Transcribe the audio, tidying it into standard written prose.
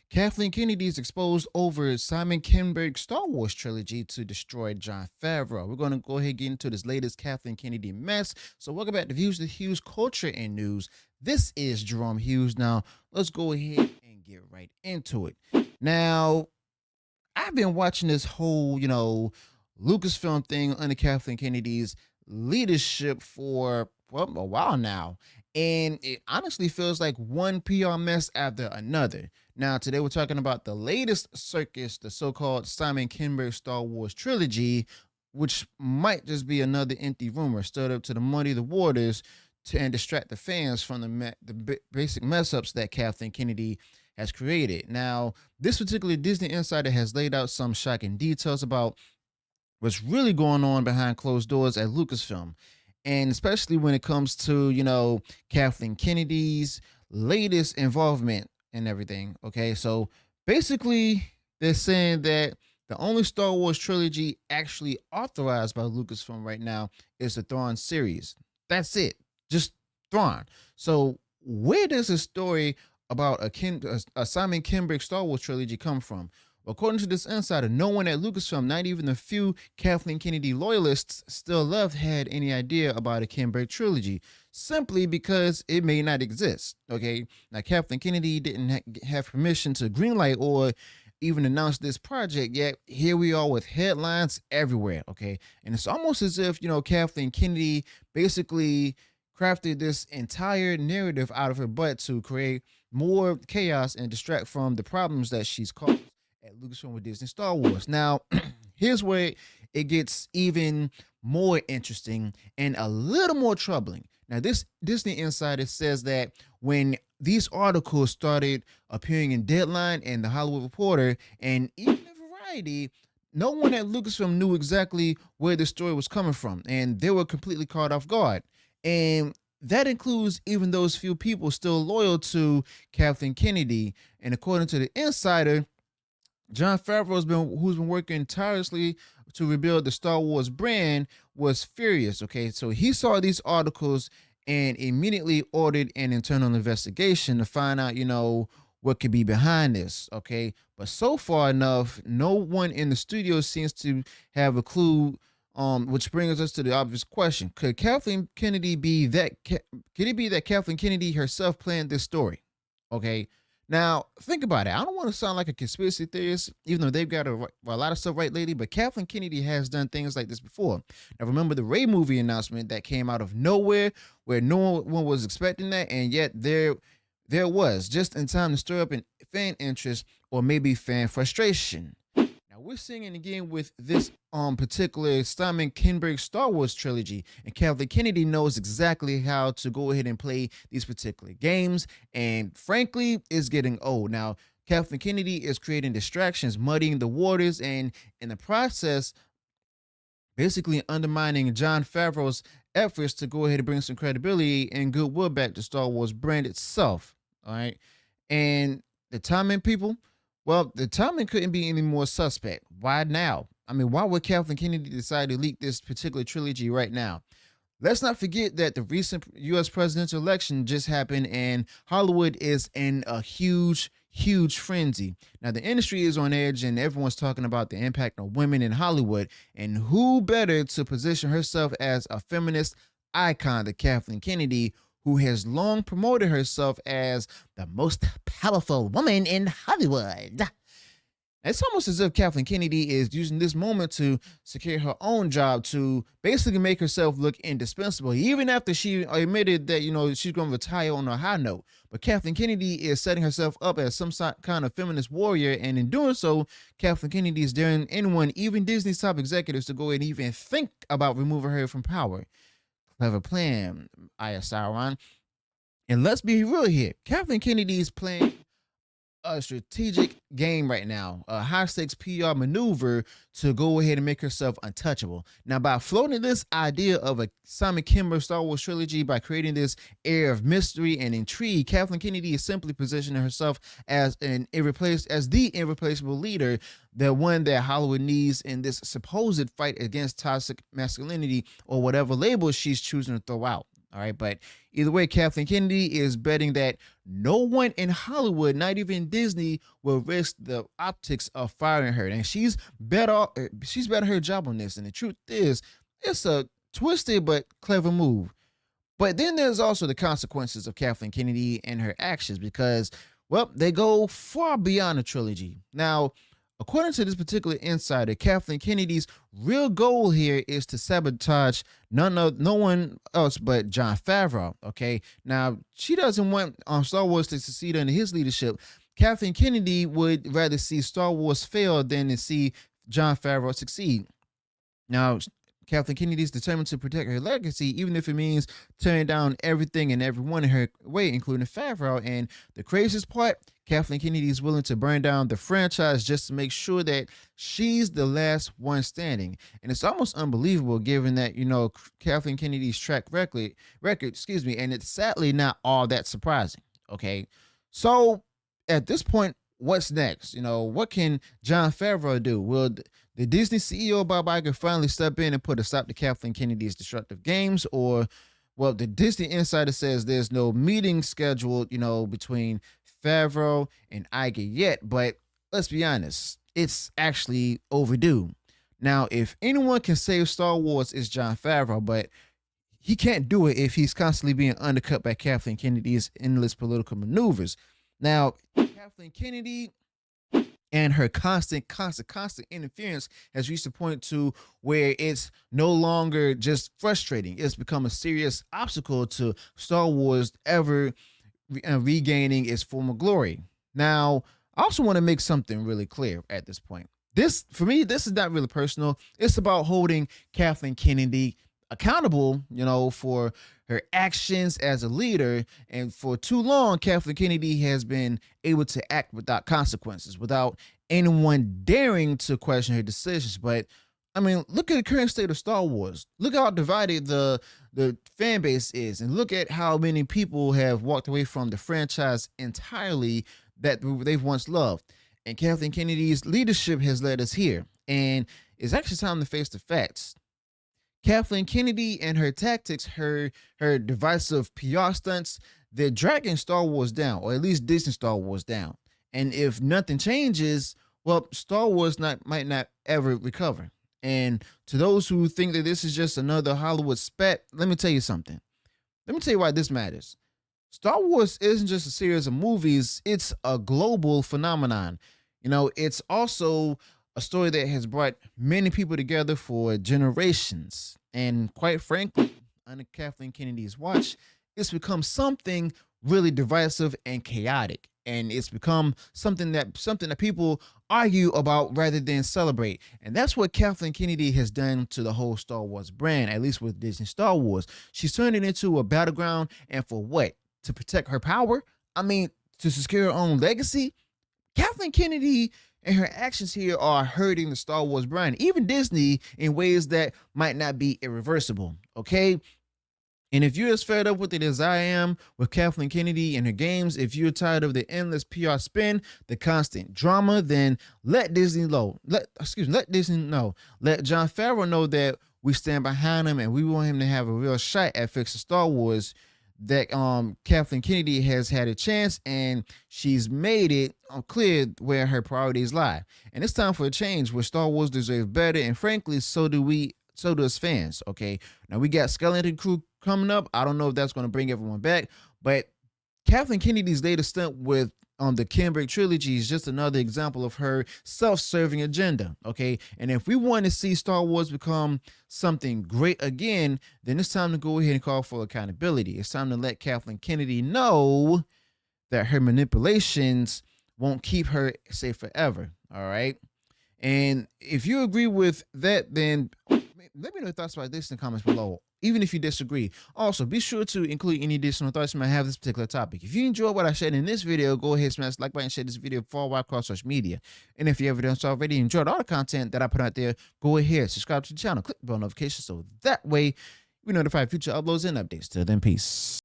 Kathleen Kennedy is exposed over Simon Kinberg Star Wars trilogy to destroy Jon Favreau. We're going to go ahead and get into this latest Kathleen Kennedy mess. So, welcome back to Views the Hughes Culture and News. This is Jerome Hughes. Now, let's go ahead and get right into it. Now, I've been watching this whole, Lucasfilm thing under Kathleen Kennedy's leadership for a while now. And it honestly feels like one PR mess after another. Now, today we're talking about the latest circus, the so called Simon Kinberg Star Wars trilogy, which might just be another empty rumor stirred up to the muddy the waters and distract the fans from the basic mess ups that Kathleen Kennedy has created. Now, this particular Disney insider has laid out some shocking details about what's really going on behind closed doors at Lucasfilm. And especially when it comes to, Kathleen Kennedy's latest involvement and everything. Okay. So basically, they're saying that the only Star Wars trilogy actually authorized by Lucasfilm right now is the Thrawn series. That's it. Just Thrawn. So where does a story about a Simon Kinberg Star Wars trilogy come from? According to this insider, no one at Lucasfilm, not even the few Kathleen Kennedy loyalists still left, had any idea about a Kinberg trilogy, simply because it may not exist. Okay, now Kathleen Kennedy didn't have permission to greenlight or even announce this project yet. Here we are with headlines everywhere. Okay, and it's almost as if Kathleen Kennedy basically crafted this entire narrative out of her butt to create more chaos and distract from the problems that she's caused at Lucasfilm with Disney Star Wars. Now, here's where it gets even more interesting and a little more troubling. Now, this Disney insider says that when these articles started appearing in Deadline and The Hollywood Reporter and even in Variety, no one at Lucasfilm knew exactly where the story was coming from, and they were completely caught off guard. And that includes even those few people still loyal to Kathleen Kennedy. And according to the insider, Jon Favreau, who's been working tirelessly to rebuild the Star Wars brand, was furious. Okay, so he saw these articles and immediately ordered an internal investigation to find out, what could be behind this. Okay, but so far enough, no one in the studio seems to have a clue. Which brings us to the obvious question: could Kathleen Kennedy be that? Could it be that Kathleen Kennedy herself planned this story? Okay. Now, think about it. I don't want to sound like a conspiracy theorist, even though they've got a lot of stuff right lately, but Kathleen Kennedy has done things like this before. Now, remember the Rey movie announcement that came out of nowhere where no one was expecting that, and yet there was, just in time to stir up an fan interest or maybe fan frustration. Now, we're seeing it again with this particular Simon Kinberg Star Wars trilogy, and Kathleen Kennedy knows exactly how to go ahead and play these particular games, and frankly, it's getting old. Now, Kathleen Kennedy is creating distractions, muddying the waters, and in the process, basically undermining Jon Favreau's efforts to go ahead and bring some credibility and goodwill back to Star Wars brand itself. All right, and the timing, people. Well, the timing couldn't be any more suspect. Why now? I mean, why would Kathleen Kennedy decide to leak this particular trilogy right now? Let's not forget that the recent U.S. presidential election just happened and Hollywood is in a huge, huge frenzy. Now, the industry is on edge and everyone's talking about the impact of women in Hollywood. And who better to position herself as a feminist icon than Kathleen Kennedy, who has long promoted herself as the most powerful woman in Hollywood. It's almost as if Kathleen Kennedy is using this moment to secure her own job, to basically make herself look indispensable, even after she admitted that, she's going to retire on a high note. But Kathleen Kennedy is setting herself up as some kind of feminist warrior, and in doing so, Kathleen Kennedy is daring anyone, even Disney's top executives, to go ahead and even think about removing her from power. Clever plan, Sauron. And let's be real here. Kathleen Kennedy is playing a strategic game right now, a high stakes PR maneuver to go ahead and make herself untouchable. Now, by floating this idea of a Simon Kinberg Star Wars trilogy, by creating this air of mystery and intrigue, Kathleen Kennedy is simply positioning herself as the irreplaceable leader, the one that Hollywood needs in this supposed fight against toxic masculinity or whatever label she's choosing to throw out. All right, but either way, Kathleen Kennedy is betting that no one in Hollywood, not even Disney, will risk the optics of firing her, and she's bet her job on this. And the truth is, it's a twisted but clever move. But then there's also the consequences of Kathleen Kennedy and her actions because, well, they go far beyond the trilogy. Now, according to this particular insider, Kathleen Kennedy's real goal here is to sabotage no one else but Jon Favreau. Okay, now she doesn't want Star Wars to succeed under his leadership. Kathleen Kennedy would rather see Star Wars fail than to see Jon Favreau succeed. Now, Kathleen Kennedy is determined to protect her legacy, even if it means tearing down everything and everyone in her way, including Favreau. And the craziest part, Kathleen Kennedy is willing to burn down the franchise just to make sure that she's the last one standing. And it's almost unbelievable given that, Kathleen Kennedy's track record, and it's sadly not all that surprising. Okay. So at this point, what's next? What can Jon Favreau do? Will the Disney CEO Bob Iger finally step in and put a stop to Kathleen Kennedy's destructive games? Or, well, the Disney insider says there's no meeting scheduled, between Favreau and Iger yet. But let's be honest, it's actually overdue. Now, if anyone can save Star Wars, it's Jon Favreau, but he can't do it if he's constantly being undercut by Kathleen Kennedy's endless political maneuvers. Now, Kathleen Kennedy and her constant interference has reached a point to where it's no longer just frustrating. It's become a serious obstacle to Star Wars ever regaining its former glory. Now, I also want to make something really clear at this point. For me, this is not really personal. It's about holding Kathleen Kennedy accountable, for her actions as a leader. And for too long, Kathleen Kennedy has been able to act without consequences, without anyone daring to question her decisions. But I mean, look at the current state of Star Wars. Look how divided the fan base is, and look at how many people have walked away from the franchise entirely that they've once loved. And Kathleen Kennedy's leadership has led us here. And it's actually time to face the facts. Kathleen Kennedy and her tactics, her divisive PR stunts, they're dragging Star Wars down, or at least Disney Star Wars down. And if nothing changes, well, Star Wars might not ever recover. And to those who think that this is just another Hollywood spat, let me tell you something. Let me tell you why this matters. Star Wars isn't just a series of movies, it's a global phenomenon. It's also a story that has brought many people together for generations. And quite frankly, under Kathleen Kennedy's watch, it's become something really divisive and chaotic. And it's become something that people argue about rather than celebrate. And that's what Kathleen Kennedy has done to the whole Star Wars brand, at least with Disney Star Wars. She's turned it into a battleground, and for what? To protect her power? I mean, to secure her own legacy? Kathleen Kennedy and her actions here are hurting the Star Wars brand, even Disney, in ways that might not be irreversible, okay? And if you're as fed up with it as I am with Kathleen Kennedy and her games, if you're tired of the endless PR spin, the constant drama, then let Disney know. Let Jon Favreau know that we stand behind him and we want him to have a real shot at fixing Star Wars. That Kathleen Kennedy has had a chance, and she's made it clear where her priorities lie. And it's time for a change where Star Wars deserves better, and frankly, so does fans. Okay, now we got Skeleton Crew coming up. I don't know if that's going to bring everyone back, but Kathleen Kennedy's latest stunt with the Kinberg Trilogy is just another example of her self-serving agenda, okay? And if we want to see Star Wars become something great again, then it's time to go ahead and call for accountability. It's time to let Kathleen Kennedy know that her manipulations won't keep her safe forever, all right? And if you agree with that, then let me know your thoughts about this in the comments below, even if you disagree. Also, be sure to include any additional thoughts you might have this particular topic. If you enjoyed what I shared in this video, go ahead, smash the like button, and share this video far wide across social media. And if you ever done so already, enjoyed all the content that I put out there, go ahead, subscribe to the channel, click the bell notification so that way we notify future uploads and updates. Till then, peace.